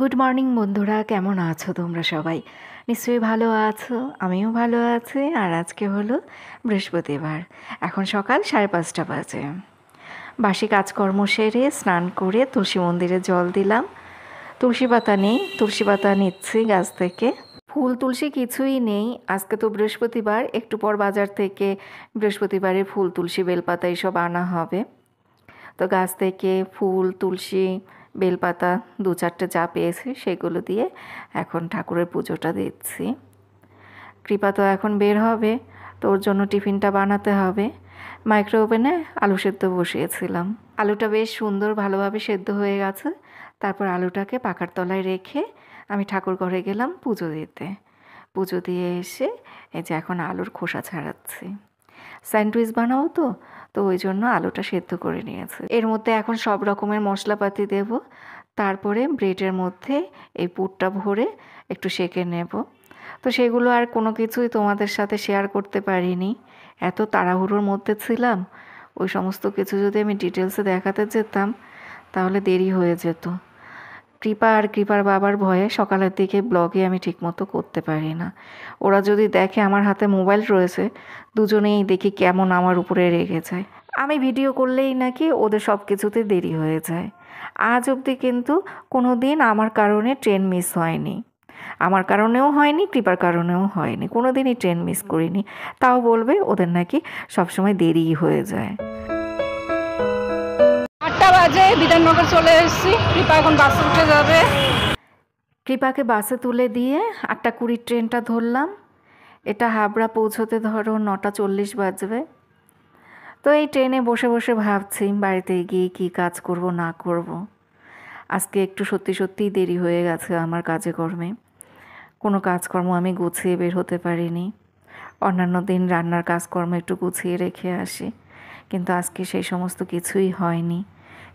Good morning বন্ধুরা, কেমন আছো তোমরা সবাই? নিশ্চয়ই ভালো আছো, আমিও ভালো আছি। আর আজকে হলো বৃহস্পতিবার, এখন সকাল 5:30 বাজে। বাসি কাজকর্ম সেরে স্নান করে তুলসী মন্দিরে জল দিলাম। তুলসী পাতা নেই, তুলসী পাতা নিচ্ছি গাছ থেকে। ফুল তুলসী কিছুই নেই, আজকে তো বৃহস্পতিবার, একটু পর বাজার থেকে বৃহস্পতিবারের ফুল তুলসী বেলপাতা এইসব আনা হবে। তো গাছ থেকে ফুল তুলসী বেলপাতা 2-4টে যা পেয়েছি সেগুলো দিয়ে এখন ঠাকুরের পুজোটা দিচ্ছি। কৃপা তো এখন বের হবে, তো ওর জন্য টিফিনটা বানাতে হবে। মাইক্রো ওভেনে আলু সেদ্ধ বসিয়েছিলাম, আলুটা বেশ সুন্দর ভালোভাবে সেদ্ধ হয়ে গেছে। তারপর আলুটাকে পাখার তলায় রেখে আমি ঠাকুর ঘরে গেলাম পুজো দিতে। পুজো দিয়ে এসে এই যে এখন আলুর খোসা ছাড়াচ্ছি। স্যান্ডউইচ বানাবো তো ওই জন্য আলুটা সেদ্ধ করে নিয়েছি। এর মধ্যে এখন সব রকমের মশলাপাতি দেব, তারপরে ব্রেডের মধ্যে এই পুরটা ভরে একটু সেঁকে নেব। তো সেগুলো আর কোনো কিছুই তোমাদের সাথে শেয়ার করতে পারিনি, এত তাড়াহুড়োর মধ্যে ছিলাম। ওই সমস্ত কিছু যদি আমি ডিটেলসে দেখাতে যেতাম তাহলে দেরি হয়ে যেত। কৃপা আর কৃপার বাবার ভয়ে সকালের দিকে ব্লগে আমি ঠিকমতো করতে পারি না। ওরা যদি দেখে আমার হাতে মোবাইল রয়েছে, দুজনেই দেখি কেমন আমার উপরে রেগে যায়। আমি ভিডিও করলেই নাকি ওদের সব কিছুতে দেরি হয়ে যায়। আজ অবধি কিন্তু কোনো দিন আমার কারণে ট্রেন মিস হয়নি, আমার কারণেও হয়নি, কৃপার কারণেও হয়নি, কোনো দিনই ট্রেন মিস করিনি। তাও বলবে ওদের নাকি সবসময় দেরি হয়ে যায়। 8টা বাজে, বিধাননগর চলে এসেছি। কৃপা এখন বাসে উঠে যাবে। কৃপাকে বাসে তুলে দিয়ে 8:20 ট্রেনটা ধরলাম। এটা হাবড়া পৌঁছতে ধরো 9:40 বাজবে। তো এই ট্রেনে বসে বসে ভাবছি বাড়িতে গিয়ে কী কাজ করব না করব। আজকে একটু সত্যিই দেরি হয়ে গেছে আমার কাজে কর্মে, কোনো কাজকর্ম আমি গুছিয়ে বের হতে পারিনি। অন্যান্য দিন রান্নার কাজকর্ম একটু গুছিয়ে রেখে আসি, কিন্তু আজকে সেই সমস্ত কিছুই হয়নি,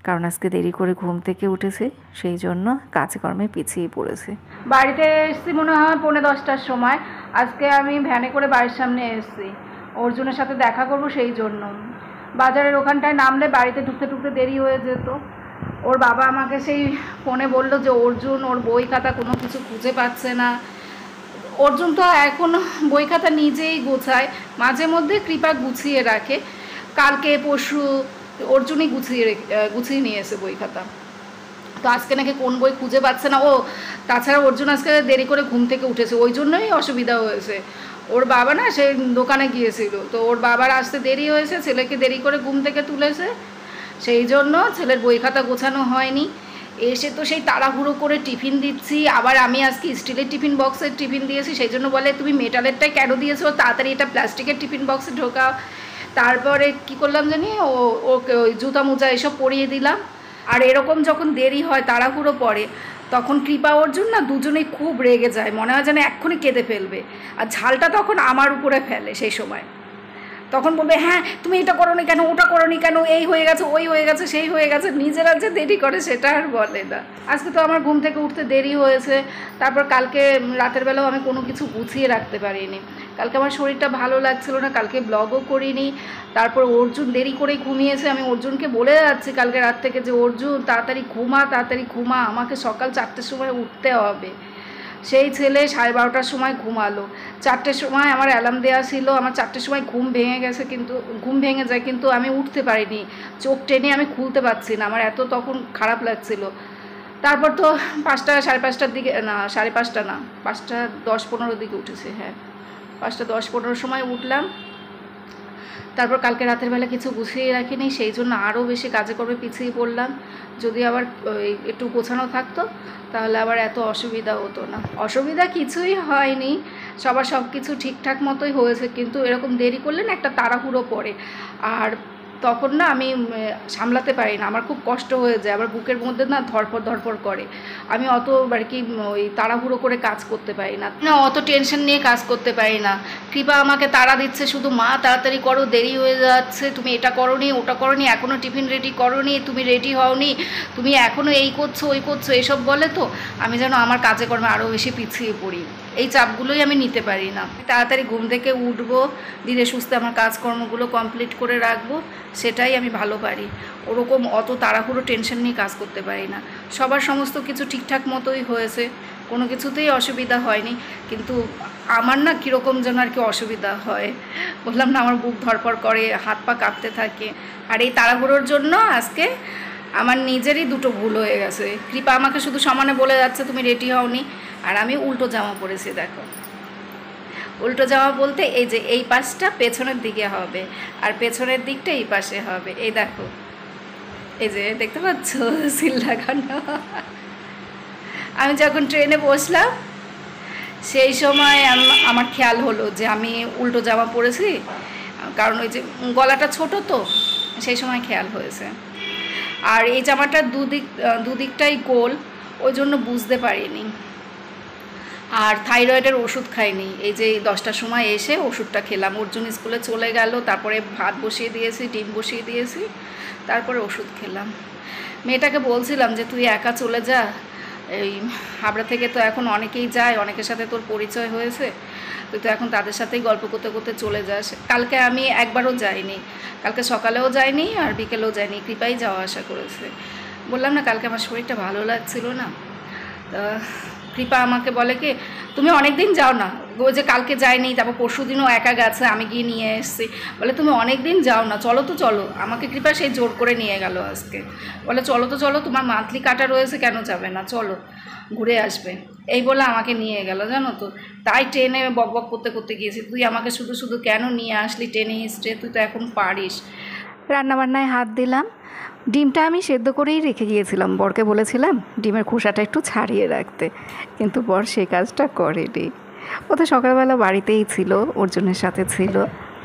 কারণ আজকে দেরি করে ঘুম থেকে উঠেছি, সেই জন্য কাজকর্মে পিছিয়ে পড়েছি। বাড়িতে এসেছি মনে হয় 9:45টার সময়। আজকে আমি ভ্যানে করে বাড়ির সামনে এসেছি অর্জুনের সাথে দেখা করব, সেই জন্য। বাজারের ওখানটায় নামলে বাড়িতে ঢুকতে দেরি হয়ে যেত। ওর বাবা আমাকে সেই ফোনে বলল যে অর্জুন ওর বই খাতা কোনো কিছু খুঁজে পাচ্ছে না। অর্জুন তো এখন বই খাতা নিজেই গোছায়, মাঝে মধ্যে কৃপা গুছিয়ে রাখে। কালকে পরশু অর্জুনই গুছিয়ে নিয়ে এসে বই খাতা। তো আজকে নাকি কোন বই খুঁজে পাচ্ছে না ও। তাছাড়া অর্জুন আজকে দেরি করে ঘুম থেকে উঠেছে, ওই জন্যই অসুবিধা হয়েছে। ওর বাবা না সেই দোকানে গিয়েছিল, তো ওর বাবার আসতে দেরি হয়েছে, ছেলেকে দেরি করে ঘুম থেকে তুলেছে, সেই জন্য ছেলের বই খাতা গোছানো হয়নি। এসে তো সেই তাড়াহুড়ো করে টিফিন দিচ্ছি, আবার আমি আজকে স্টিলের টিফিন বক্সের টিফিন দিয়েছি, সেই জন্য বলে তুমি মেটালেরটাই কেন দিয়েছো, তাড়াতাড়ি এটা প্লাস্টিকের টিফিন বক্সে ঢোকাও। তারপরে কি করলাম জানি, ওকে ওই জুতা মোজা এসব পরিয়ে দিলাম। আর এরকম যখন দেরি হয় তাড়াহুড়ো পড়ে, তখন কৃপা অর্জুন না দুজনেই খুব রেগে যায়, মনে হয় যেন এক্ষুনি কেঁদে ফেলবে। আর ঝালটা তখন আমার উপরে ফেলে সেই সময়। তখন বলবে হ্যাঁ তুমি এটা করোনি কেন, ওটা করোনি কেন, এই হয়ে গেছে, ওই হয়ে গেছে, সেই হয়ে গেছে। নিজেরা যে দেরি করে সেটা আর বলে না। আজকে তো আমার ঘুম থেকে উঠতে দেরি হয়েছে। তারপর কালকে রাতের বেলাও আমি কোনো কিছু গুছিয়ে রাখতে পারিনি। কালকে আমার শরীরটা ভালো লাগছিল না, কালকে ব্লগও করিনি। তারপর অর্জুন দেরি করেই ঘুমিয়েছে। আমি অর্জুনকে বলে যাচ্ছি কালকে রাত থেকে যে অর্জুন তাড়াতাড়ি ঘুমা, আমাকে সকাল 4টের সময় উঠতে হবে। সেই ছেলে 12:30টার সময় ঘুমালো। 4টের সময় আমার অ্যালার্ম দেওয়া ছিল, আমার 4টের সময় ঘুম ভেঙে যায়, কিন্তু আমি উঠতে পারিনি। চোখ টেনে আমি খুলতে পারছি না, আমার এত তখন খারাপ লাগছিল। তারপর তো 5টা 5:30টার দিকে না, 5:30 না, 5:10-15 দিকে উঠেছে। হ্যাঁ, 5:10-15 সময় উঠলাম। তারপর কালকে রাতের বেলা কিছু গুছিয়ে রাখিনি, সেই জন্য আরও বেশি কাজে কর্মে পিছিয়ে পড়লাম। যদি আবার একটু গোছানো থাকতো তাহলে আবার এত অসুবিধা হতো না। অসুবিধা কিছুই হয়নি, সবার সব কিছু ঠিকঠাক মতোই হয়েছে, কিন্তু এরকম দেরি করলে না একটা তাড়াহুড়ো পড়ে, আর তখন না আমি সামলাতে পারি না, আমার খুব কষ্ট হয়ে যায়, আবার বুকের মধ্যে না ধরপড় করে। আমি অত আর কি ওই তাড়াহুড়ো করে কাজ করতে পারি না, অত টেনশন নিয়ে কাজ করতে পারি না। কৃপা আমাকে তাড়া দিচ্ছে শুধু, মা তাড়াতাড়ি করো, দেরি হয়ে যাচ্ছে, তুমি এটা করোনি, ওটা করোনি, এখনও টিফিন রেডি করোনি, তুমি রেডি হওনি, তুমি এখনও এই করছো ওই করছো, এসব বলে। তো আমি যেন আমার কাজে কর্মে আরও বেশি পিছিয়ে পড়ি। এই চাপগুলোই আমি নিতে পারি না। তাড়াতাড়ি ঘুম থেকে উঠবো, ধীরে সুস্থে আমার কাজকর্মগুলো কমপ্লিট করে রাখবো, সেটাই আমি ভালো পারি। ওরকম অত তাড়াহুড়ো টেনশন নিয়ে কাজ করতে পারি না। সবার সমস্ত কিছু ঠিকঠাক মতোই হয়েছে, কোনো কিছুতেই অসুবিধা হয়নি, কিন্তু আমার না কীরকম যেন আর কি অসুবিধা হয়। বললাম না, আমার বুক ধড়ফড় করে, হাত পা কাঁপতে থাকে। আর এই তাড়াহুড়োর জন্য আজকে আমার নিজেরই দুটো ভুল হয়ে গেছে। কৃপা আমাকে শুধু সমানে বলে যাচ্ছে তুমি রেডি হওনি, আর আমি উল্টো জামা পরেছি। দেখো, উল্টো জামা বলতে এই যে এই পাশটা পেছনের দিকে হবে আর পেছনের দিকটা এই পাশে হবে। এই দেখো, এই যে দেখতে পাচ্ছ সিল লাগানো। আমি যখন ট্রেনে বসলাম সেই সময় আমার খেয়াল হলো যে আমি উল্টো জামা পরেছি, কারণ ওই যে গলাটা ছোট তো, সেই সময় খেয়াল হয়েছে। আর এই জামাটার দুদিকটাই গোল, ওই জন্য বুঝতে পারিনি। আর থাইরয়েডের ওষুধ খাইনি, এই যে 10টার সময় এসে ওষুধটা খেলাম। অর্জুন স্কুলে চলে গেল, তারপরে ভাত বসিয়ে দিয়েছি, ডিম বসিয়ে দিয়েছি, তারপরে ওষুধ খেলাম। মেয়েটাকে বলছিলাম যে তুই একা চলে যা, এই হাবড়া থেকে তো এখন অনেকেই যায়, অনেকের সাথে তোর পরিচয় হয়েছে, তুই তো এখন তাদের সাথেই গল্প করতে করতে চলে যাস। কালকে আমি একবারও যাইনি, কালকে সকালেও যাইনি আর বিকেলেও যাইনি, কৃপাই যাওয়া আসা করেছে। বললাম না কালকে আমার শরীরটা ভালো লাগছিল না, তা কৃপা আমাকে বলে কি তুমি অনেক দিন যাও না, ওই যে কালকে যাইনি, তারপর পরশু দিনও একা গেছে, আমি গিয়ে নিয়ে এসেছি, বলে তুমি অনেক দিন যাও না, চলো তো চলো। আমাকে কৃপা সেই জোর করে নিয়ে গেল আজকে, বলে চলো তো চলো, তোমার মান্থলি কাটা রয়েছে, কেন যাবে না, চলো ঘুরে আসবে, এই বলে আমাকে নিয়ে গেল। জানো তো, তাই ট্রেনে বক বক করতে করতে গিয়েছি, তুই আমাকে শুধু শুধু কেন নিয়ে আসলি টেনে হিস্ট্রে, তুই তো এখন পারিস। রান্নাবান্নায় হাত দিলাম। ডিমটা আমি সেদ্ধ করেই রেখে গিয়েছিলাম, বরকে বলেছিলাম ডিমের খোসাটা একটু ছাড়িয়ে রাখতে, কিন্তু বর সেই কাজটা করেনি। ও তো সকালবেলা বাড়িতেই ছিল, অর্জুনের সাথে ছিল।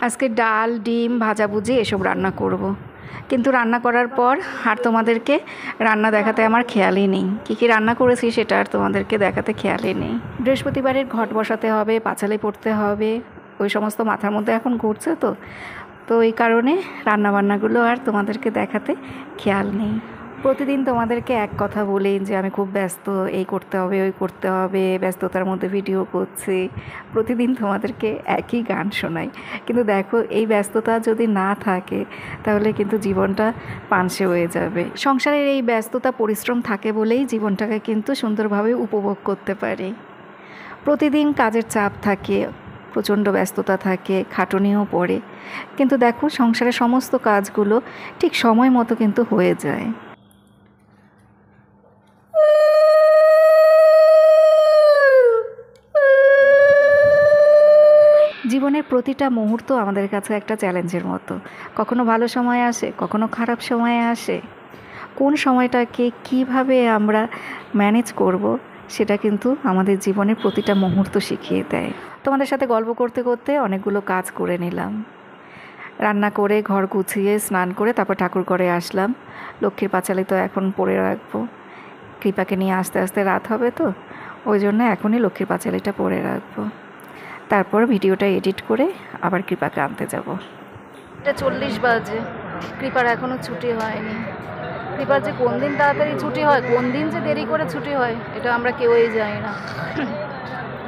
আজকে ডাল, ডিম, ভাজাভুজি এসব রান্না করব। কিন্তু রান্না করার পর আর তোমাদেরকে রান্না দেখাতে আমার খেয়ালই নেই, কী কী রান্না করেছি সেটা আর তোমাদেরকে দেখাতে খেয়ালই নেই। বৃহস্পতিবারের ঘট বসাতে হবে, পাঁচালি পড়তে হবে, ওই সমস্ত মাথার মধ্যে এখন ঘুরছে তো এই কারণে রান্নাবান্নাগুলো আর তোমাদেরকে দেখাতে খেয়াল নেই। প্রতিদিন তোমাদেরকে এক কথা বলি যে আমি খুব ব্যস্ত, এই করতে হবে ওই করতে হবে, ব্যস্ততার মধ্যে ভিডিও করছি, প্রতিদিন তোমাদেরকে একই গান শোনাই। কিন্তু দেখো, এই ব্যস্ততা যদি না থাকে তাহলে কিন্তু জীবনটা পানসে হয়ে যাবে। সংসারের এই ব্যস্ততা, পরিশ্রম থাকে বলেই জীবনটাকে কিন্তু সুন্দরভাবে উপভোগ করতে পারি। প্রতিদিন কাজের চাপ থাকে, প্রচণ্ড ব্যস্ততা থাকে, খাটুনিও পড়ে, কিন্তু দেখো সংসারের সমস্ত কাজগুলো ঠিক সময় মতো কিন্তু হয়ে যায়। জীবনের প্রতিটা মুহূর্ত আমাদের কাছে একটা চ্যালেঞ্জের মতো। কখনো ভালো সময় আসে, কখনো খারাপ সময় আসে। কোন সময়টাকে কিভাবে আমরা ম্যানেজ করব সেটা কিন্তু আমাদের জীবনের প্রতিটা মুহূর্ত শিখিয়ে দেয়। তোমাদের সাথে গল্প করতে করতে অনেকগুলো কাজ করে নিলাম। রান্না করে, ঘর গুছিয়ে, স্নান করে তারপর ঠাকুর ঘরে আসলাম। লক্ষ্মীর পাঁচালি তো এখন পরে রাখবো, কৃপাকে নিয়ে আস্তে আস্তে রাত হবে, তো ওই জন্য এখনই লক্ষ্মীর পাঁচালিটা পরে রাখবো। তারপর ভিডিওটা এডিট করে আবার কৃপাকে আনতে যাব। 40 বাজে, কৃপার এখনও ছুটি হয়নি। কৃপার যে কোন দিন তাড়াতাড়ি ছুটি হয়, কোন দিন যে দেরি করে ছুটি হয়, এটা আমরা কেউই জানি না।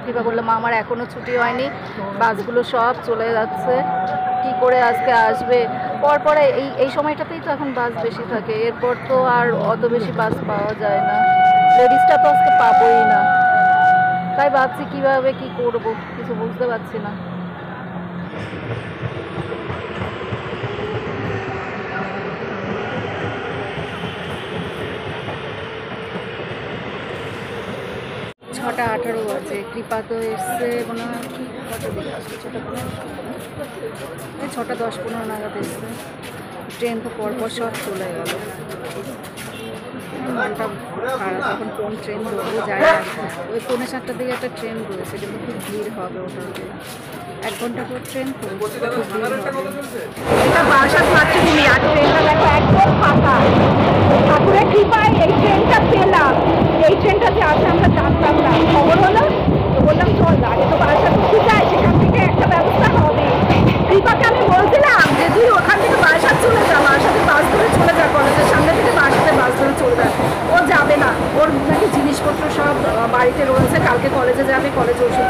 কৃপা বললো মা আমার এখনও ছুটি হয়নি, বাসগুলো সব চলে যাচ্ছে, কি করে আজকে আসবে। পরপরে এই সময়টাতেই তো এখন বাস বেশি থাকে, এরপর তো আর অত বেশি বাস পাওয়া যায় না, লেডিসটা তো আজকে পাবোই না। তাই ভাবছি কীভাবে কি করব, কিছু বুঝতে পারছি না। ছটা 18 বাজে, কৃপা তো এসছে মনে হয় কত দিকে আসছে, 6টা 10-15 নাগাদ এসছে। ট্রেন তো পরপর সব চলে গেল, মনটা খারাপ। এখন কোন ট্রেন ধরবো যায় না। ওই 6:45টার দিকে একটা ট্রেন রয়েছে, কিন্তু খুব ভিড় হবে ওটাতে, 1 ঘন্টা পর ট্রেন, তো খুব ভিড় হবে। এটা বারাসাত মাতৃভূমি, আর ট্রেনটা দেখো একদম ফাঁকা। ঠাকুরের কৃপায় এই ট্রেনটা পেলাম, এই ট্রেনটা যে আছে আমরা জানতাম না, খবর হলো তো বললাম চল আগে তো বারাসাত উঠে যায়, সেখান থেকে একটা ব্যবস্থা হবে। কৃপাকে আমি বলছিলাম যে তুই ওখান থেকে বারাসাত চলে যা, বারাসাতে বাস ধরে চলে যা, কলেজের সামনে থেকে বারাসাতে বাস ধরে চলে যা। ও যাবে না, ওর নাকি জিনিসপত্র সব বাড়িতে রয়েছে, কালকে কলেজে যাবে, কলেজে ওষুধ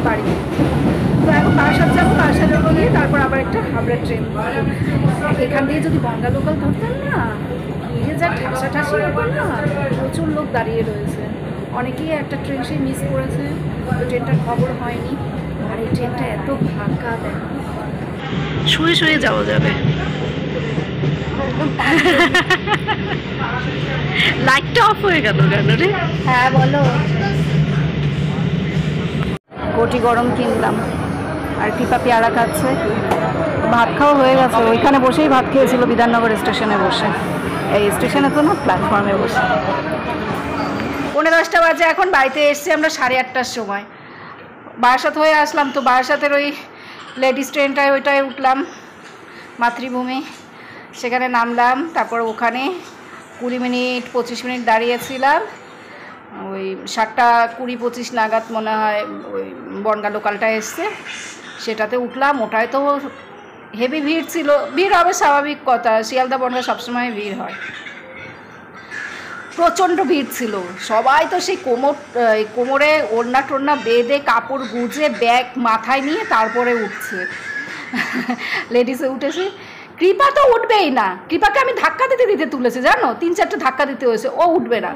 বাড়িতে। তো এখন বারাসাত যাবো, বারাসাত গিয়ে তারপর আবার একটা হাবড়া ট্রেন। এখান দিয়ে যদি বনগা লোকাল ধরতাম না, গিয়ে যা ঠাসাঠাসি হতো না, প্রচুর লোক দাঁড়িয়ে রয়েছে। অনেকেই একটা ট্রেন সে মিস করেছে, ওই ট্রেনটার খবর হয়নি। আর এই ট্রেনটা এত ফাঁকা, দেখো শুয়ে শুয়ে যাওয়া যাবে। লাইটটা অফ হয়ে গেল কেন রে? হ্যাঁ বলো। ঘটি গরম কিনলাম, আর কৃপা পেয়ারা খাচ্ছে। ভাত খাওয়া হয়ে গেছে, ওইখানে বসেই ভাত খেয়েছিল বিধাননগর স্টেশনে বসে। এই স্টেশনে তো না, প্ল্যাটফর্মে বসে। 10:45 বাজে এখন। বাড়িতে এসছি আমরা 8:30টার সময়। বারাসাত হয়ে আসলাম, তো বারাসাতের ওই লেডিস ট্রেনটায় ওইটায় উঠলাম, মাতৃভূমি। সেখানে নামলাম, তারপর ওখানে 20 মিনিট 25 মিনিট দাঁড়িয়েছিলাম। ওই 7:20-25 নাগাদ মনে হয় ওই বনগা লোকালটা এসছে, সেটাতে উঠলাম। ওটায় তো হেভি ভিড় ছিল। ভিড় হবে, স্বাভাবিক কথা, শিয়ালদা বনগা সবসময় ভিড় হয়। প্রচণ্ড ভিড় ছিল। সবাই তো সেই কোমরে ওড়না টোড়না বেঁধে, কাপড় গুজে, ব্যাগ মাথায় নিয়ে তারপরে উঠছে। লেডিসে উঠেছে। কৃপা তো উঠবেই না। কৃপাকে আমি ধাক্কা দিতে দিতে তুলেছি, জানো, 3-4টে ধাক্কা দিতে হয়েছে। ও উঠবে না।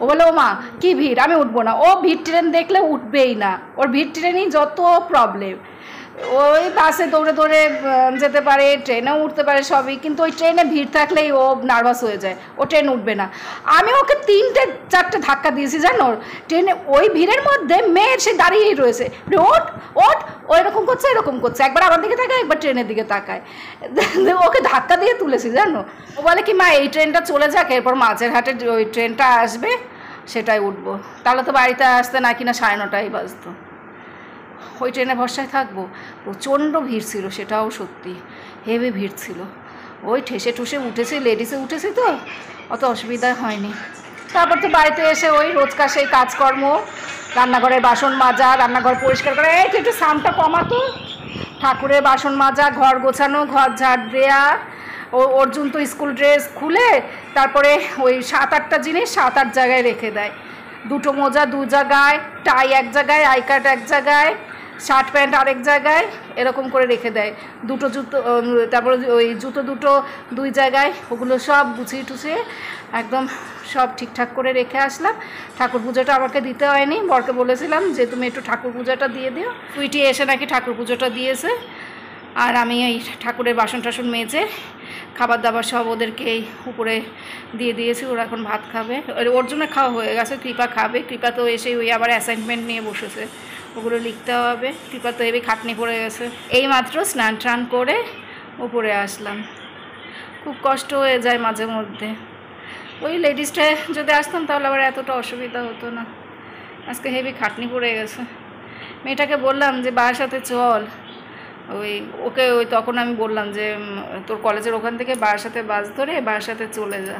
ও বলে, ও মা কি ভিড়, আমি উঠবো না। ও ভিড় ট্রেন দেখলে উঠবেই না। ওর ভিড় ট্রেনেই যত প্রবলেম। ওই বাসে দৌড়ে দৌড়ে যেতে পারে, ট্রেনেও উঠতে পারে সবই, কিন্তু ওই ট্রেনে ভিড় থাকলেই ও নার্ভাস হয়ে যায়, ও ট্রেন উঠবে না। আমি ওকে 3-4টে ধাক্কা দিয়েছি, জানো, ট্রেনে ওই ভিড়ের মধ্যে মেয়ে সে দাঁড়িয়েই রয়েছে। ওঠ ওঠ, ও এরকম করছে এরকম করছে, একবার আমার দিকে তাকায়, একবার ট্রেনের দিকে তাকায়। ওকে ধাক্কা দিয়ে তুলেছি, জানো। ও বলে কি, মা এই ট্রেনটা চলে যাক, এরপর মাঝেরহাটে ওই ট্রেনটা আসবে, সেটাই উঠবো। তাহলে তো বাড়িতে আসতে না কিনা 9:30 বাজতো। ওই ট্রেনে ভরসায় থাকবো। প্রচণ্ড ভিড় ছিল, সেটাও সত্যি, হেভি ভিড় ছিল। ওই ঠেসে ঠুসে উঠেছি, লেডিসে উঠেছি, তো অত অসুবিধা হয়নি। তারপর তো বাড়িতে এসে ওই রোজকার সেই কাজকর্ম, রান্নাঘরে বাসন মাজা, রান্নাঘর পরিষ্কার করা। এই একটু সাউন্ডটা কমাতো। ঠাকুরের বাসন মাজা, ঘর গোছানো, ঘর ঝাড় দেয়া। অর্জুন তো স্কুল ড্রেস খুলে তারপরে ওই 7-8টা জিনিস 7-8 জায়গায় রেখে দেয়। 2টো মোজা 2 জায়গায়, টাই 1 জায়গায়, আই কার্ড 1 জায়গায়, শার্ট প্যান্ট আরেক জায়গায়, এরকম করে রেখে দেয়। 2টো জুতো, তারপরে ওই জুতো 2টো 2 জায়গায়। ওগুলো সব গুছিয়ে টুছিয়ে একদম সব ঠিকঠাক করে রেখে আসলাম। ঠাকুর পুজোটা আমাকে দিতে হয়নি, বরকে বলেছিলাম যে তুমি একটু ঠাকুর পুজোটা দিয়ে দিও। সুইটি এসে নাকি ঠাকুর পুজোটা দিয়েছে। আর আমি এই ঠাকুরের বাসন টাসন মেজে খাবার দাবার সব ওদেরকে এই উপরে দিয়ে দিয়েছি। ওরা এখন ভাত খাবে, ওর জন্য খাওয়া হয়ে গেছে। কৃপা খাবে। কৃপা তো এসে ওই আবার অ্যাসাইনমেন্ট নিয়ে বসেছে, ওগুলো লিখতে হবে। কৃপা তো হেবি খাটনি পড়ে গেছে। এই মাত্র স্নান টান করে উপরে আসলাম। খুব কষ্ট হয়ে যায় মাঝে মধ্যে। ওই লেডিসটায় যদি আসতাম তাহলে আবার এতটা অসুবিধা হতো না। আজকে হেভি খাটনি পড়ে গেছে। মেয়েটাকে বললাম যে বারাসাতে চল, ওকে তখন আমি বললাম যে তোর কলেজের ওখান থেকে বারাসাতে বাস ধরে বারাসাতে চলে যা।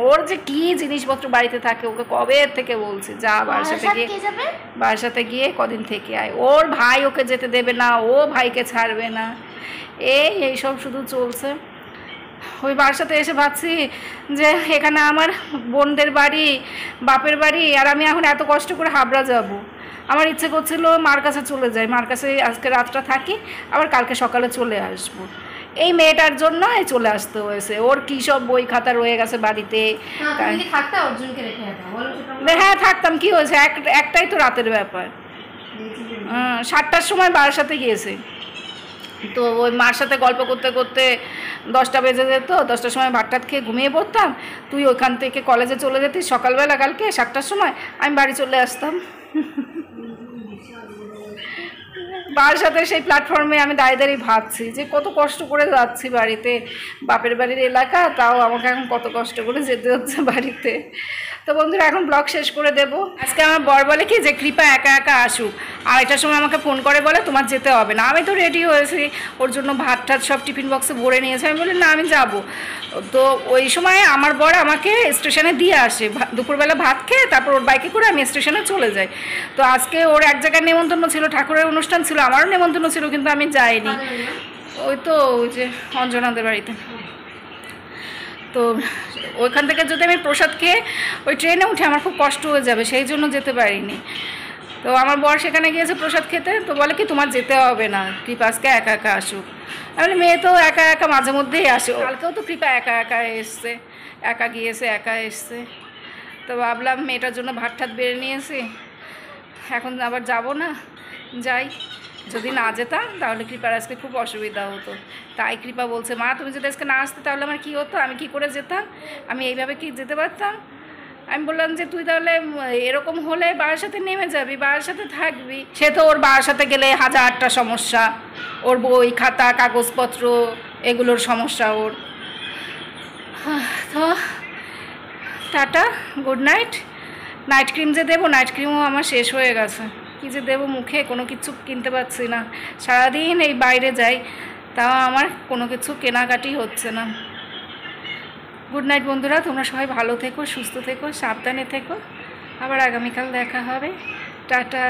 ওর যে কি জিনিসপত্র বাড়িতে থাকে, ওকে কবে থেকে বলছি যা বারাসাতে গিয়ে কদিন থেকে আয়। ওর ভাই ওকে যেতে দেবে না, ও ভাইকে ছাড়বে না, এইসব শুধু চলছে। ওই বারাসাতে এসে ভাবছি যে এখানে আমার বোনদের বাড়ি, বাপের বাড়ি, আর আমি এখন এত কষ্ট করে হাবড়া যাব। আমার ইচ্ছে করছিল মার কাছে চলে যাই, মার কাছে আজকে রাতটা থাকি, আবার কালকে সকালে চলে আসব। এই মেয়েটার জন্য চলে আসতে হয়েছে। ওর কী সব বই খাতা রয়ে গেছে বাড়িতে। হ্যাঁ থাকতাম, কি হয়েছে, একটাই তো রাতের ব্যাপার। 7টার সময় বারাসাতে গিয়েছে, তো ওই মার সাথে গল্প করতে করতে 10টা বেজে যেত। 10টার সময় ভাত টাত খেয়ে ঘুমিয়ে পড়তাম। তুই ওইখান থেকে কলেজে চলে যেতিস সকালবেলা, কালকে 7টার সময় আমি বাড়ি চলে আসতাম। বারাসাতে সেই প্ল্যাটফর্মে আমি দাঁড়িয়ে দাঁড়িয়ে ভাবছি যে কত কষ্ট করে যাচ্ছি বাড়িতে। বাপের বাড়ির এলাকা, তাও আমাকে এখন কত কষ্ট করে যেতে হচ্ছে বাড়িতে। তো বন্ধুরা এখন ব্লগ শেষ করে দেব। আজকে আমার বর বলে কি যে কৃপা একা একা আসুক, আর এটার সময় আমাকে ফোন করে বলে তোমার যেতে হবে না। আমি তো রেডি হয়েছি, ওর জন্য ভাত টাত সব টিফিন বক্সে ভরে নিয়েছে। আমি বলি না আমি যাব। তো ওই সময় আমার বর আমাকে স্টেশনে দিয়ে আসে, দুপুরবেলা ভাত খেয়ে তারপর ওর বাইকে করে আমি স্টেশনে চলে যাই। তো আজকে ওর এক জায়গায় নেমন্তন্ন ছিল, ঠাকুরের অনুষ্ঠান ছিল, আমারও নেমন্তন্ন ছিল, কিন্তু আমি যাইনি। ওই যে অঞ্জনাদের বাড়িতে। তো ওইখান থেকে যদি আমি প্রসাদ খেয়ে ওই ট্রেনে উঠে আমার খুব কষ্ট হয়ে যাবে, সেই জন্য যেতে পারিনি। তো আমার বর সেখানে গিয়েছে প্রসাদ খেতে, তো বলে কি তোমার যেতে হবে না, কৃপা আজকে একা একা আসুক। আমি মেয়ে তো একা একা মাঝে মধ্যেই আসে, কালকেও তো কৃপা একা একা এসছে, একা গিয়েছে একা এসছে। তো ভাবলাম মেয়েটার জন্য ভাত ঠাত বেড়ে নিয়েছি, এখন আবার যাব না, যাই। যদি না যেতাম তাহলে কৃপার আজকে খুব অসুবিধা হতো। তাই কৃপা বলছে, মা তুমি যদি আজকে না আসতে তাহলে আমার কী হতো, আমি কি করে যেতাম, আমি এইভাবে কি যেতে পারতাম? আমি বললাম যে তুই তাহলে এরকম হলে বাবার সাথে নেমে যাবি, বাবার সাথে থাকবি। সে তো ওর বাবার সাথে গেলে হাজারটা সমস্যা, ওর বই খাতা কাগজপত্র এগুলোর সমস্যা ওর। তো tata, good night. Night cream যে দেবো, নাইট ক্রিমও আমার শেষ হয়ে গেছে, কী যে দেবো মুখে, কোনো কিছু কিনতে পারছি না। সারাদিন এই বাইরে যাই, তাও আমার কোনো কিছু কেনাকাটি হচ্ছে না। গুড নাইট বন্ধুরা, তোমরা সবাই ভালো থেকো, সুস্থ থেকো, সাবধানে থেকো। আবার আগামীকাল দেখা হবে। টাটা।